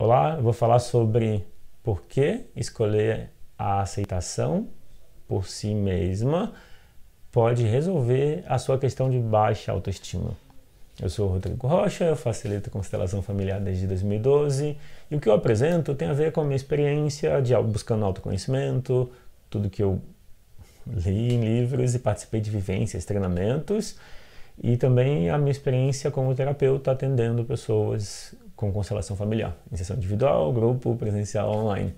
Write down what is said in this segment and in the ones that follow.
Olá, eu vou falar sobre por que escolher a aceitação por si mesma pode resolver a sua questão de baixa autoestima. Eu sou o Rodrigo Rocha, eu facilito constelação familiar desde 2012 e o que eu apresento tem a ver com a minha experiência de buscando autoconhecimento, tudo que eu li em livros e participei de vivências, treinamentos e também a minha experiência como terapeuta atendendo pessoas com constelação familiar, em sessão individual, grupo, presencial, online.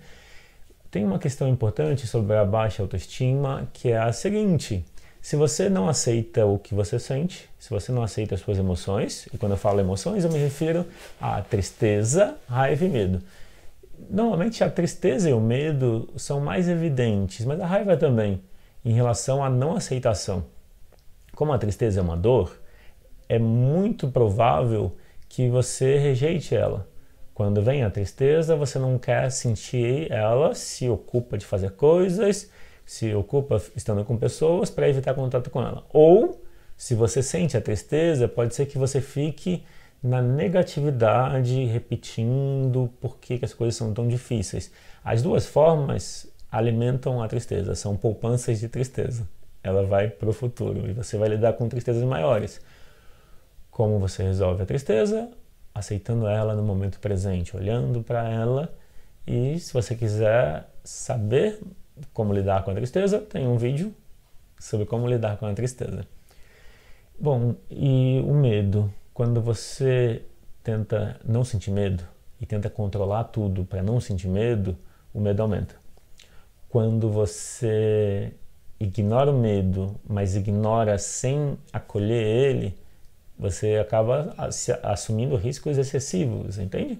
Tem uma questão importante sobre a baixa autoestima que é a seguinte: se você não aceita o que você sente, se você não aceita as suas emoções, e quando eu falo emoções eu me refiro a tristeza, raiva e medo. Normalmente a tristeza e o medo são mais evidentes, mas a raiva também, em relação à não aceitação. Como a tristeza é uma dor, é muito provável que você rejeite ela. Quando vem a tristeza, você não quer sentir ela, se ocupa de fazer coisas, se ocupa estando com pessoas para evitar contato com ela. Ou, se você sente a tristeza, pode ser que você fique na negatividade, repetindo por que as coisas são tão difíceis. As duas formas alimentam a tristeza, são poupanças de tristeza. Ela vai para o futuro e você vai lidar com tristezas maiores. Como você resolve a tristeza? Aceitando ela no momento presente, olhando para ela. E se você quiser saber como lidar com a tristeza, tem um vídeo sobre como lidar com a tristeza. Bom, e o medo? Quando você tenta não sentir medo e tenta controlar tudo para não sentir medo, o medo aumenta. Quando você ignora o medo, mas ignora sem acolher ele, você acaba assumindo riscos excessivos, entende?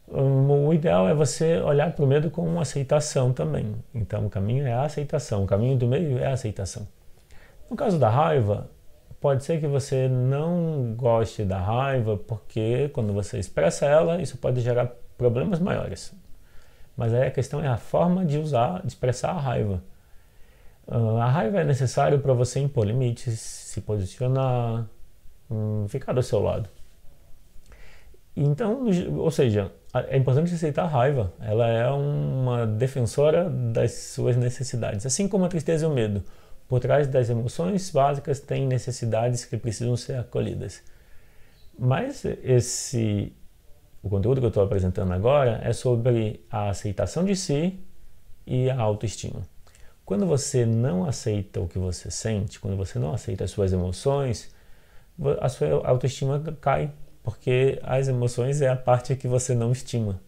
O ideal é você olhar para o medo com uma aceitação também. Então o caminho é a aceitação, o caminho do meio é a aceitação. No caso da raiva, pode ser que você não goste da raiva, porque quando você expressa ela, isso pode gerar problemas maiores. Mas aí a questão é a forma de expressar a raiva. A raiva é necessário para você impor limites, se posicionar, ficar do seu lado. Então, ou seja, é importante aceitar a raiva. Ela é uma defensora das suas necessidades. Assim como a tristeza e o medo. Por trás das emoções básicas tem necessidades que precisam ser acolhidas. Mas o conteúdo que eu estou apresentando agora é sobre a aceitação de si e a autoestima. Quando você não aceita o que você sente, quando você não aceita as suas emoções, a sua autoestima cai, porque as emoções é a parte que você não estima.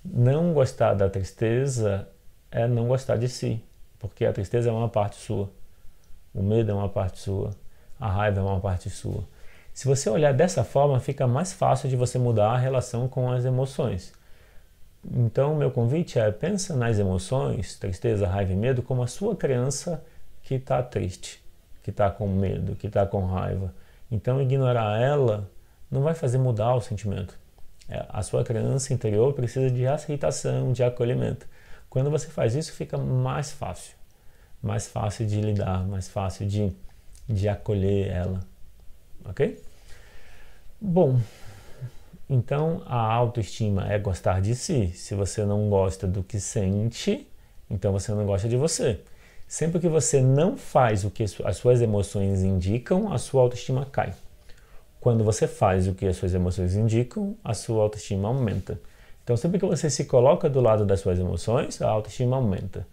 Não gostar da tristeza é não gostar de si, porque a tristeza é uma parte sua, o medo é uma parte sua, a raiva é uma parte sua. Se você olhar dessa forma, fica mais fácil de você mudar a relação com as emoções. Então, meu convite é: pensa nas emoções, tristeza, raiva e medo, como a sua criança que está triste, que está com medo, que está com raiva. Então, ignorar ela não vai fazer mudar o sentimento. A sua criança interior precisa de aceitação, de acolhimento. Quando você faz isso, fica mais fácil de lidar, mais fácil de acolher ela. Ok? Bom, então a autoestima é gostar de si. Se você não gosta do que sente, então você não gosta de você. Sempre que você não faz o que as suas emoções indicam, a sua autoestima cai. Quando você faz o que as suas emoções indicam, a sua autoestima aumenta. Então, sempre que você se coloca do lado das suas emoções, a autoestima aumenta.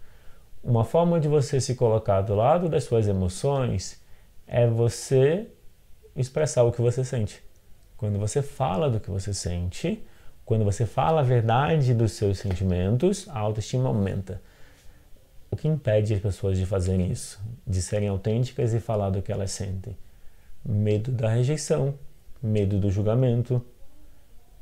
Uma forma de você se colocar do lado das suas emoções é você expressar o que você sente. Quando você fala do que você sente, quando você fala a verdade dos seus sentimentos, a autoestima aumenta. O que impede as pessoas de fazerem isso? De serem autênticas e falar do que elas sentem? Medo da rejeição, medo do julgamento.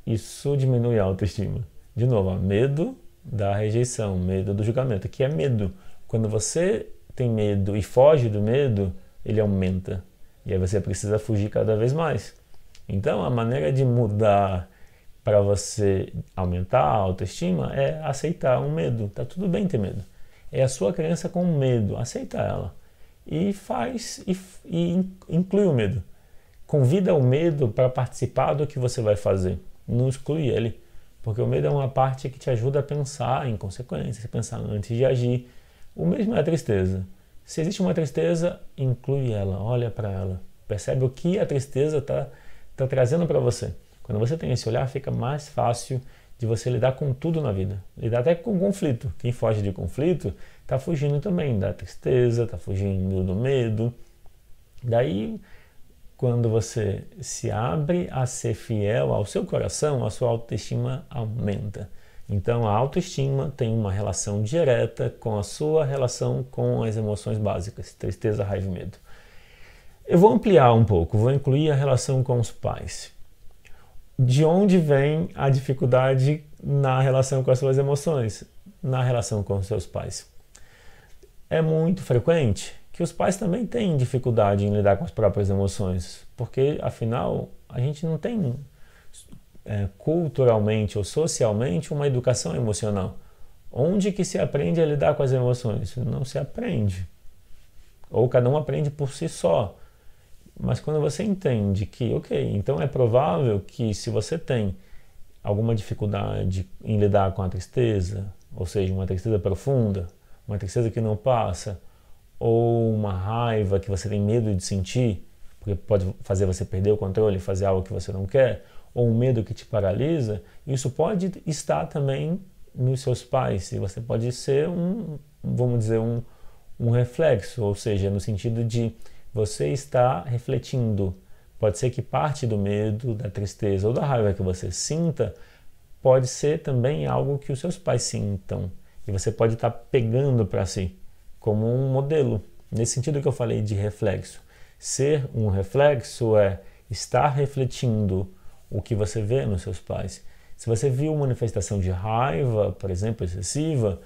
Isso diminui a autoestima. De novo, medo da rejeição, medo do julgamento, que é medo. Quando você tem medo e foge do medo, ele aumenta. E aí você precisa fugir cada vez mais. Então, a maneira de mudar para você aumentar a autoestima é aceitar um medo. Tá tudo bem ter medo. É a sua criança com medo, aceita ela. E inclui o medo. Convida o medo para participar do que você vai fazer. Não exclui ele. Porque o medo é uma parte que te ajuda a pensar em consequências, pensar antes de agir. O mesmo é a tristeza. Se existe uma tristeza, inclui ela, olha para ela. Percebe o que a tristeza está trazendo para você. Quando você tem esse olhar, fica mais fácil de você lidar com tudo na vida. Lidar até com conflito. Quem foge de conflito está fugindo também da tristeza, está fugindo do medo. Daí, quando você se abre a ser fiel ao seu coração, a sua autoestima aumenta. Então, a autoestima tem uma relação direta com a sua relação com as emoções básicas, tristeza, raiva e medo. Eu vou ampliar um pouco, vou incluir a relação com os pais. De onde vem a dificuldade na relação com as suas emoções, na relação com os seus pais? É muito frequente que os pais também têm dificuldade em lidar com as próprias emoções, porque, afinal, a gente não tem culturalmente ou socialmente uma educação emocional. Onde que se aprende a lidar com as emoções? Não se aprende. Ou cada um aprende por si só. Mas quando você entende que, ok, então é provável que se você tem alguma dificuldade em lidar com a tristeza, ou seja, uma tristeza profunda, uma tristeza que não passa, ou uma raiva que você tem medo de sentir, porque pode fazer você perder o controle, fazer algo que você não quer, ou um medo que te paralisa, isso pode estar também nos seus pais, e você pode ser vamos dizer, um reflexo, ou seja, no sentido de você está refletindo. Pode ser que parte do medo, da tristeza ou da raiva que você sinta pode ser também algo que os seus pais sintam. E você pode estar pegando para si como um modelo. Nesse sentido que eu falei de reflexo. Ser um reflexo é estar refletindo o que você vê nos seus pais. Se você viu uma manifestação de raiva, por exemplo, excessiva,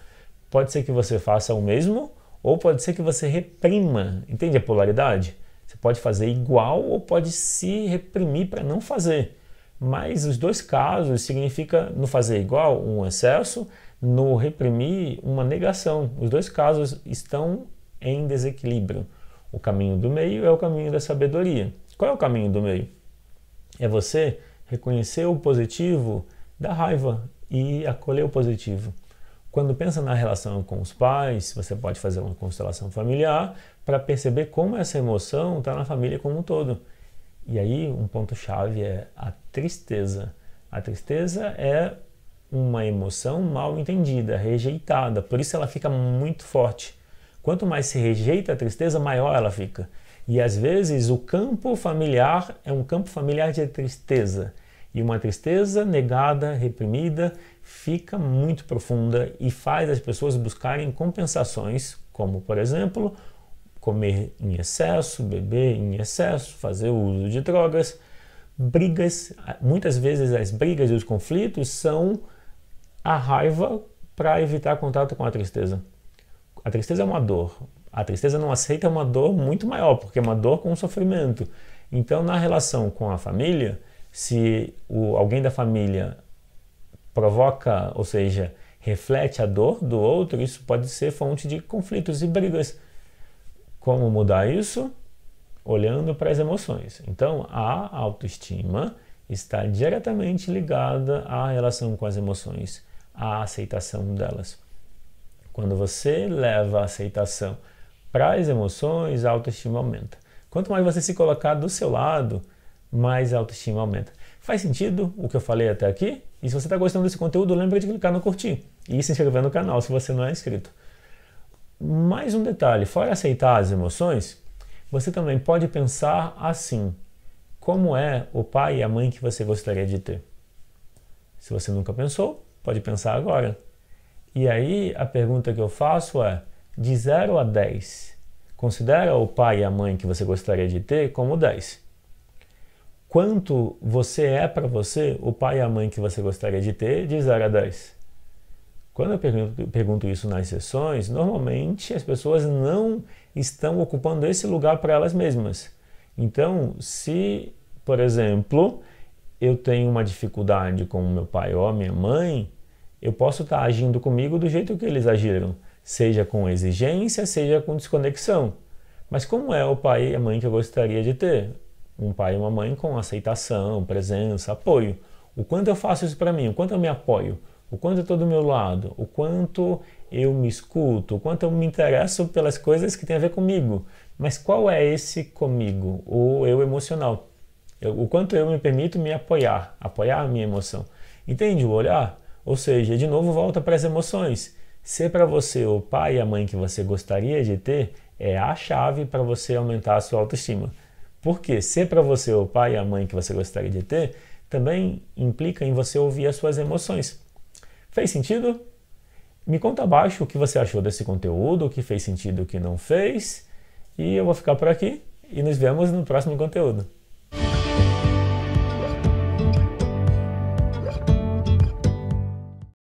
pode ser que você faça o mesmo, ou pode ser que você reprima. Entende a polaridade? Você pode fazer igual ou pode se reprimir para não fazer. Mas os dois casos significa no fazer igual um excesso, no reprimir uma negação. Os dois casos estão em desequilíbrio. O caminho do meio é o caminho da sabedoria. Qual é o caminho do meio? É você reconhecer o positivo da raiva e acolher o positivo. Quando pensa na relação com os pais, você pode fazer uma constelação familiar para perceber como essa emoção está na família como um todo. E aí um ponto-chave é a tristeza. A tristeza é uma emoção mal entendida, rejeitada, por isso ela fica muito forte. Quanto mais se rejeita a tristeza, maior ela fica. E às vezes o campo familiar é um campo familiar de tristeza. E uma tristeza negada, reprimida, fica muito profunda e faz as pessoas buscarem compensações, como, por exemplo, comer em excesso, beber em excesso, fazer uso de drogas, brigas. Muitas vezes as brigas e os conflitos são a raiva para evitar contato com a tristeza. A tristeza é uma dor. A tristeza não aceita uma dor muito maior, porque é uma dor com sofrimento. Então, na relação com a família, se alguém da família provoca, ou seja, reflete a dor do outro, isso pode ser fonte de conflitos e brigas. Como mudar isso? Olhando para as emoções. Então, a autoestima está diretamente ligada à relação com as emoções, à aceitação delas. Quando você leva a aceitação para as emoções, a autoestima aumenta. Quanto mais você se colocar do seu lado, mais a autoestima aumenta. Faz sentido o que eu falei até aqui? E se você está gostando desse conteúdo, lembra de clicar no curtir e se inscrever no canal se você não é inscrito. Mais um detalhe, fora aceitar as emoções, você também pode pensar assim: como é o pai e a mãe que você gostaria de ter? Se você nunca pensou, pode pensar agora. E aí a pergunta que eu faço é, de 0 a 10, considera o pai e a mãe que você gostaria de ter como 10. Quanto você é para você o pai e a mãe que você gostaria de ter de 0 a 10? Quando eu pergunto isso nas sessões, normalmente as pessoas não estão ocupando esse lugar para elas mesmas. Então, se, por exemplo, eu tenho uma dificuldade com o meu pai ou a minha mãe, eu posso estar agindo comigo do jeito que eles agiram, seja com exigência, seja com desconexão. Mas como é o pai e a mãe que eu gostaria de ter? Um pai e uma mãe com aceitação, presença, apoio. O quanto eu faço isso para mim, o quanto eu me apoio, o quanto eu estou do meu lado, o quanto eu me escuto, o quanto eu me interesso pelas coisas que têm a ver comigo. Mas qual é esse comigo, o eu emocional? O quanto eu me permito me apoiar a minha emoção. Entende o olhar? Ou seja, de novo volta para as emoções. Ser para você o pai e a mãe que você gostaria de ter é a chave para você aumentar a sua autoestima. Porque ser para você o pai e a mãe que você gostaria de ter também implica em você ouvir as suas emoções. Fez sentido? Me conta abaixo o que você achou desse conteúdo, o que fez sentido, o que não fez. E eu vou ficar por aqui e nos vemos no próximo conteúdo.